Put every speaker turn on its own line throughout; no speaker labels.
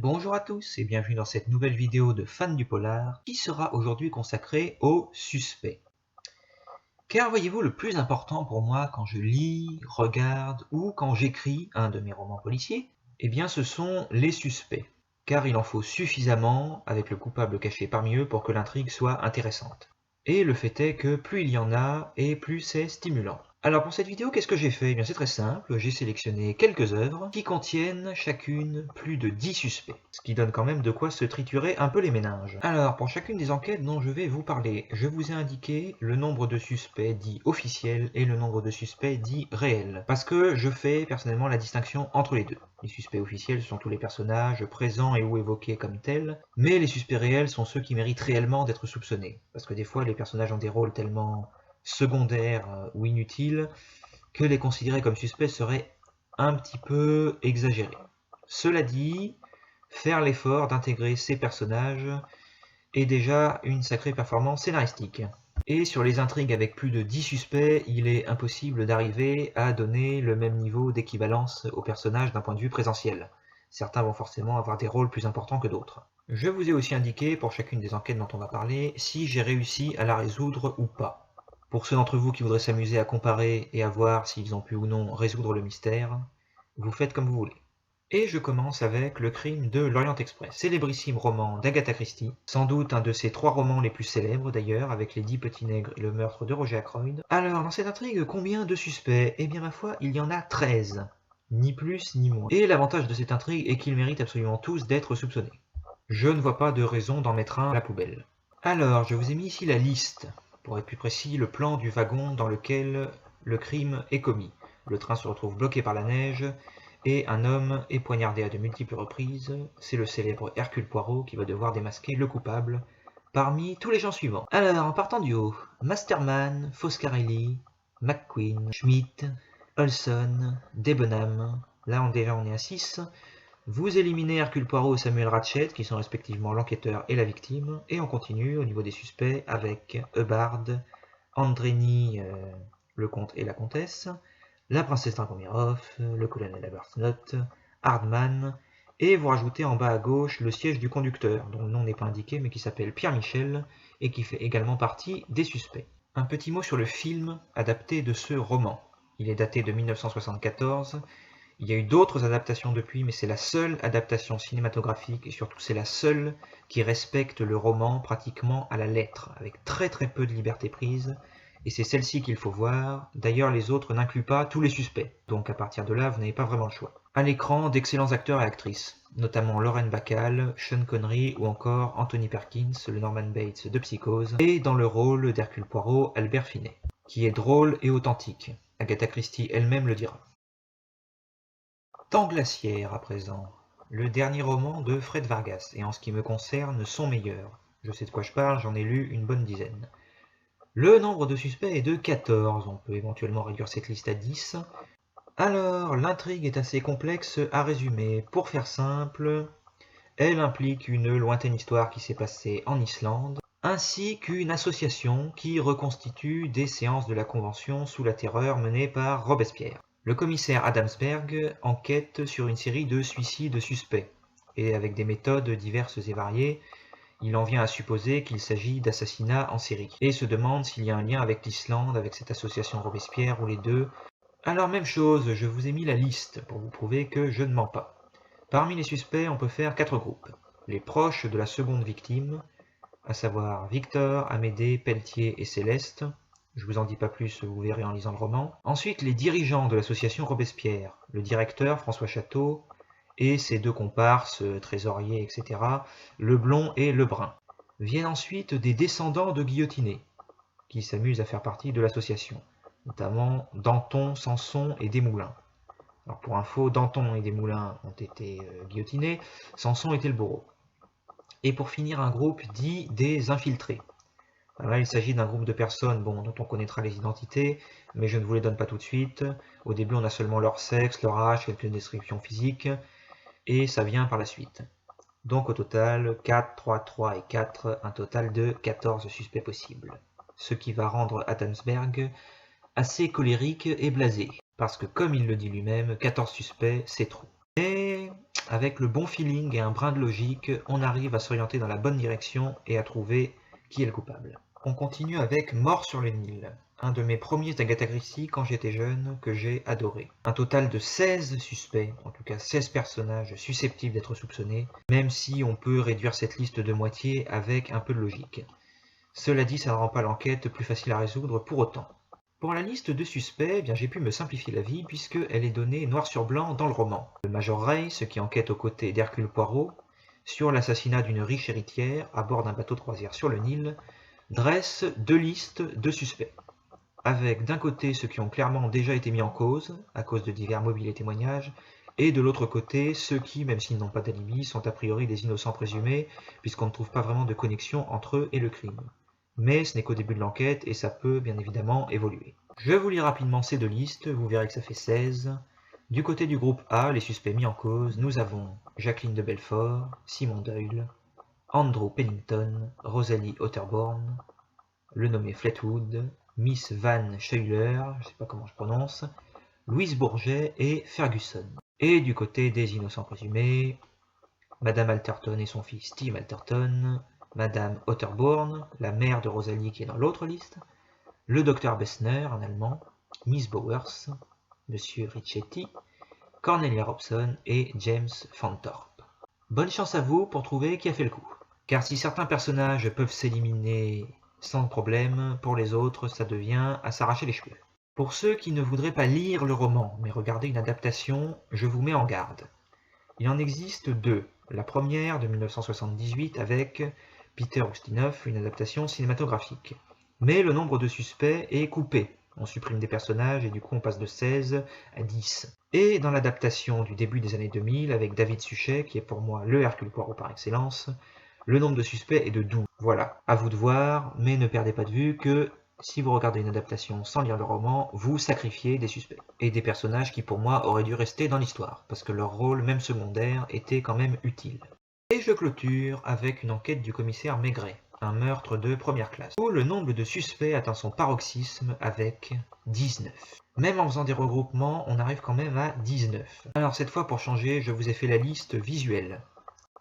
Bonjour à tous et bienvenue dans cette nouvelle vidéo de fans du polar qui sera aujourd'hui consacrée aux suspects. Car voyez-vous, le plus important pour moi quand je lis, regarde ou quand j'écris un de mes romans policiers, eh bien ce sont les suspects. Car il en faut suffisamment avec le coupable caché parmi eux pour que l'intrigue soit intéressante. Et le fait est que plus il y en a et plus c'est stimulant. Alors pour cette vidéo, qu'est-ce que j'ai fait? Eh bien c'est très simple, j'ai sélectionné quelques œuvres qui contiennent chacune plus de 10 suspects, ce qui donne quand même de quoi se triturer un peu les méninges. Alors pour chacune des enquêtes dont je vais vous parler, je vous ai indiqué le nombre de suspects dits officiels et le nombre de suspects dits réels, parce que je fais personnellement la distinction entre les deux. Les suspects officiels ce sont tous les personnages présents et ou évoqués comme tels, mais les suspects réels sont ceux qui méritent réellement d'être soupçonnés, parce que des fois les personnages ont des rôles tellement secondaires ou inutiles que les considérer comme suspects serait un petit peu exagéré. Cela dit, faire l'effort d'intégrer ces personnages est déjà une sacrée performance scénaristique. Et sur les intrigues avec plus de 10 suspects, il est impossible d'arriver à donner le même niveau d'équivalence aux personnages d'un point de vue présentiel. Certains vont forcément avoir des rôles plus importants que d'autres. Je vous ai aussi indiqué, pour chacune des enquêtes dont on va parler, si j'ai réussi à la résoudre ou pas. Pour ceux d'entre vous qui voudraient s'amuser à comparer et à voir s'ils ont pu ou non résoudre le mystère, vous faites comme vous voulez. Et je commence avec Le Crime de l'Orient Express, célébrissime roman d'Agatha Christie, sans doute un de ses 3 romans les plus célèbres d'ailleurs, avec Les 10 petits nègres et le meurtre de Roger Ackroyd. Alors, dans cette intrigue, combien de suspects? Eh bien ma foi, il y en a 13, ni plus ni moins. Et l'avantage de cette intrigue est qu'ils méritent absolument tous d'être soupçonnés. Je ne vois pas de raison d'en mettre un à la poubelle. Alors, je vous ai mis ici la liste. Pour être plus précis, le plan du wagon dans lequel le crime est commis. Le train se retrouve bloqué par la neige et un homme est poignardé à de multiples reprises. C'est le célèbre Hercule Poirot qui va devoir démasquer le coupable parmi tous les gens suivants. Alors, en partant du haut, Masterman, Foscarelli, McQueen, Schmidt, Olson, Debenham. Là, on est à 6. Vous éliminez Hercule Poirot et Samuel Ratchet, qui sont respectivement l'enquêteur et la victime, et on continue au niveau des suspects avec Hubbard, Andreni, le comte et la comtesse, la princesse Dragomirov, le colonel Arbuthnot, Hardman, et vous rajoutez en bas à gauche le siège du conducteur, dont le nom n'est pas indiqué mais qui s'appelle Pierre Michel, et qui fait également partie des suspects. Un petit mot sur le film adapté de ce roman. Il est daté de 1974, il y a eu d'autres adaptations depuis, mais c'est la seule adaptation cinématographique, et surtout c'est la seule qui respecte le roman pratiquement à la lettre, avec très peu de liberté prise, et c'est celle-ci qu'il faut voir. D'ailleurs, les autres n'incluent pas tous les suspects, donc à partir de là, vous n'avez pas vraiment le choix. À l'écran, d'excellents acteurs et actrices, notamment Lauren Bacall, Sean Connery ou encore Anthony Perkins, le Norman Bates de Psychose, et dans le rôle d'Hercule Poirot, Albert Finney, qui est drôle et authentique. Agatha Christie elle-même le dira. Temps glaciaire à présent, le dernier roman de Fred Vargas, et en ce qui me concerne, son meilleur. Je sais de quoi je parle, j'en ai lu une bonne dizaine. Le nombre de suspects est de 14, on peut éventuellement réduire cette liste à 10. Alors, l'intrigue est assez complexe à résumer. Pour faire simple, elle implique une lointaine histoire qui s'est passée en Islande, ainsi qu'une association qui reconstitue des séances de la Convention sous la terreur menée par Robespierre. Le commissaire Adamsberg enquête sur une série de suicides suspects, et avec des méthodes diverses et variées, il en vient à supposer qu'il s'agit d'assassinats en série, et se demande s'il y a un lien avec l'Islande, avec cette association Robespierre, ou les deux. Alors même chose, je vous ai mis la liste pour vous prouver que je ne mens pas. Parmi les suspects, on peut faire 4 groupes. Les proches de la seconde victime, à savoir Victor, Amédée, Pelletier et Céleste. Je vous en dis pas plus, vous verrez en lisant le roman. Ensuite, les dirigeants de l'association Robespierre, le directeur François Château et ses 2 comparses, trésoriers, etc., le blond et le brun. Viennent ensuite des descendants de guillotinés, qui s'amusent à faire partie de l'association, notamment Danton, Samson et Desmoulins. Alors pour info, Danton et Desmoulins ont été guillotinés, Samson était le bourreau. Et pour finir, un groupe dit des infiltrés. Là, il s'agit d'un groupe de personnes dont on connaîtra les identités, mais je ne vous les donne pas tout de suite. Au début, on a seulement leur sexe, leur âge, quelques descriptions physiques, et ça vient par la suite. Donc au total, 4, 3, 3 et 4, un total de 14 suspects possibles. Ce qui va rendre Adamsberg assez colérique et blasé, parce que comme il le dit lui-même, 14 suspects, c'est trop. Et avec le bon feeling et un brin de logique, on arrive à s'orienter dans la bonne direction et à trouver qui est le coupable. On continue avec Mort sur le Nil, un de mes premiers d'Agatha Christie quand j'étais jeune, que j'ai adoré. Un total de 16 suspects, en tout cas 16 personnages susceptibles d'être soupçonnés, même si on peut réduire cette liste de moitié avec un peu de logique. Cela dit, ça ne rend pas l'enquête plus facile à résoudre pour autant. Pour la liste de suspects, j'ai pu me simplifier la vie puisqu'elle est donnée noir sur blanc dans le roman. Le Major Race, qui enquête aux côtés d'Hercule Poirot sur l'assassinat d'une riche héritière à bord d'un bateau de croisière sur le Nil, dresse 2 listes de suspects, avec d'un côté ceux qui ont clairement déjà été mis en cause, à cause de divers mobiles et témoignages, et de l'autre côté ceux qui, même s'ils n'ont pas d'alibi, sont a priori des innocents présumés, puisqu'on ne trouve pas vraiment de connexion entre eux et le crime. Mais ce n'est qu'au début de l'enquête et ça peut bien évidemment évoluer. Je vous lis rapidement ces 2 listes, vous verrez que ça fait 16. Du côté du groupe A, les suspects mis en cause, nous avons Jacqueline de Belfort, Simon Doyle, Andrew Pennington, Rosalie Otterborn, le nommé Fleetwood, Miss Van Schuyler, je ne sais pas comment je prononce, Louise Bourget et Ferguson. Et du côté des innocents présumés, Madame Alterton et son fils Steve Alterton, Madame Otterborn, la mère de Rosalie qui est dans l'autre liste, le docteur Bessner, un allemand, Miss Bowers, Monsieur Ricchetti, Cornelia Robson et James Fanthorpe. Bonne chance à vous pour trouver qui a fait le coup. Car si certains personnages peuvent s'éliminer sans problème, pour les autres ça devient à s'arracher les cheveux. Pour ceux qui ne voudraient pas lire le roman, mais regarder une adaptation, je vous mets en garde. Il en existe 2. La première de 1978 avec Peter Ustinov, une adaptation cinématographique. Mais le nombre de suspects est coupé. On supprime des personnages et du coup on passe de 16 à 10. Et dans l'adaptation du début des années 2000 avec David Suchet, qui est pour moi le Hercule Poirot par excellence, le nombre de suspects est de 12. Voilà, à vous de voir, mais ne perdez pas de vue que si vous regardez une adaptation sans lire le roman, vous sacrifiez des suspects. Et des personnages qui pour moi auraient dû rester dans l'histoire, parce que leur rôle, même secondaire, était quand même utile. Et je clôture avec une enquête du commissaire Maigret, un meurtre de première classe, où le nombre de suspects atteint son paroxysme avec 19. Même en faisant des regroupements, on arrive quand même à 19. Alors cette fois, pour changer, je vous ai fait la liste visuelle.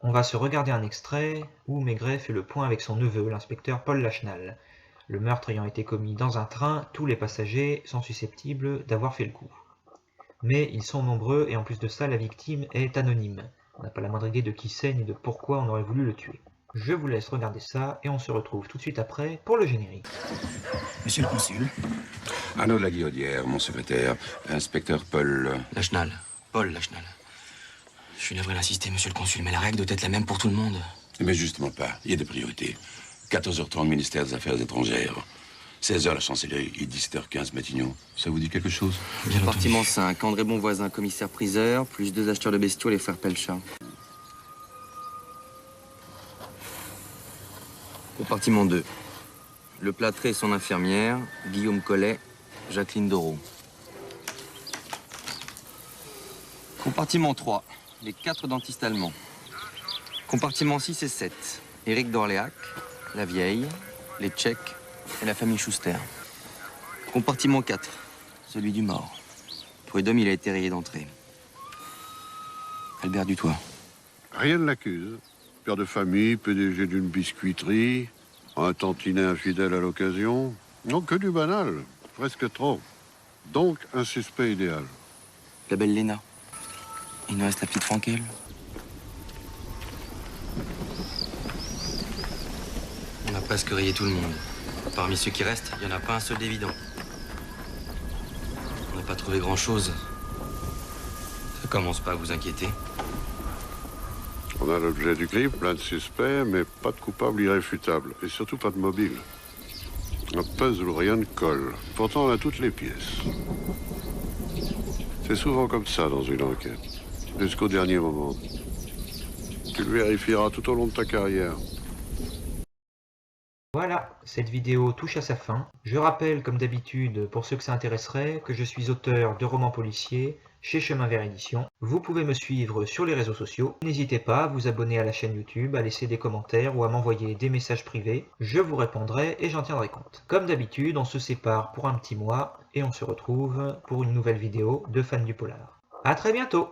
On va se regarder un extrait où Maigret fait le point avec son neveu, l'inspecteur Paul Lachenal. Le meurtre ayant été commis dans un train, tous les passagers sont susceptibles d'avoir fait le coup. Mais ils sont nombreux et en plus de ça, la victime est anonyme. On n'a pas la moindre idée de qui c'est ni de pourquoi on aurait voulu le tuer. Je vous laisse regarder ça et on se retrouve tout de suite après pour le générique.
Monsieur le consul.
Arnaud de la Guillaudière, mon secrétaire. Inspecteur Paul...
Lachenal. Paul Lachenal. Je suis navré d'insister, monsieur le consul, mais la règle doit être la même pour tout le monde.
Mais justement pas. Il y a des priorités. 14h30, ministère des Affaires étrangères. 16h, la chancellerie. Et 17h15, Matignon. Ça vous dit quelque chose?
Compartiment 5, André Bonvoisin, commissaire-priseur, plus 2 acheteurs de bestiaux, les frères Pelchat. Compartiment 2. Le plâtré et son infirmière, Guillaume Collet, Jacqueline Doreau. Compartiment 3. Les 4 dentistes allemands. Compartiment 6 et 7. Éric d'Orléac, la vieille, les Tchèques et la famille Schuster. Compartiment 4. Celui du mort. Prud'homme, il a été rayé d'entrée. Albert Dutoit.
Rien ne l'accuse. Père de famille, PDG d'une biscuiterie, un tantinet infidèle à l'occasion. Non, que du banal. Presque trop. Donc, un suspect idéal.
La belle Léna. Il nous reste la petite Frankel. On a presque rayé tout le monde. Parmi ceux qui restent, il n'y en a pas un seul d'évident. On n'a pas trouvé grand-chose. Ça commence pas à vous inquiéter.
On a l'objet du crime, plein de suspects, mais pas de coupable irréfutable. Et surtout pas de mobile. Un puzzle où rien ne colle. Pourtant, on a toutes les pièces. C'est souvent comme ça dans une enquête. Jusqu'au dernier moment. Tu le vérifieras tout au long de ta carrière.
Voilà, cette vidéo touche à sa fin. Je rappelle, comme d'habitude, pour ceux que ça intéresserait, que je suis auteur de romans policiers chez Chemin Vert Édition. Vous pouvez me suivre sur les réseaux sociaux. N'hésitez pas à vous abonner à la chaîne YouTube, à laisser des commentaires ou à m'envoyer des messages privés. Je vous répondrai et j'en tiendrai compte. Comme d'habitude, on se sépare pour un petit mois et on se retrouve pour une nouvelle vidéo de Fans du Polar. A très bientôt!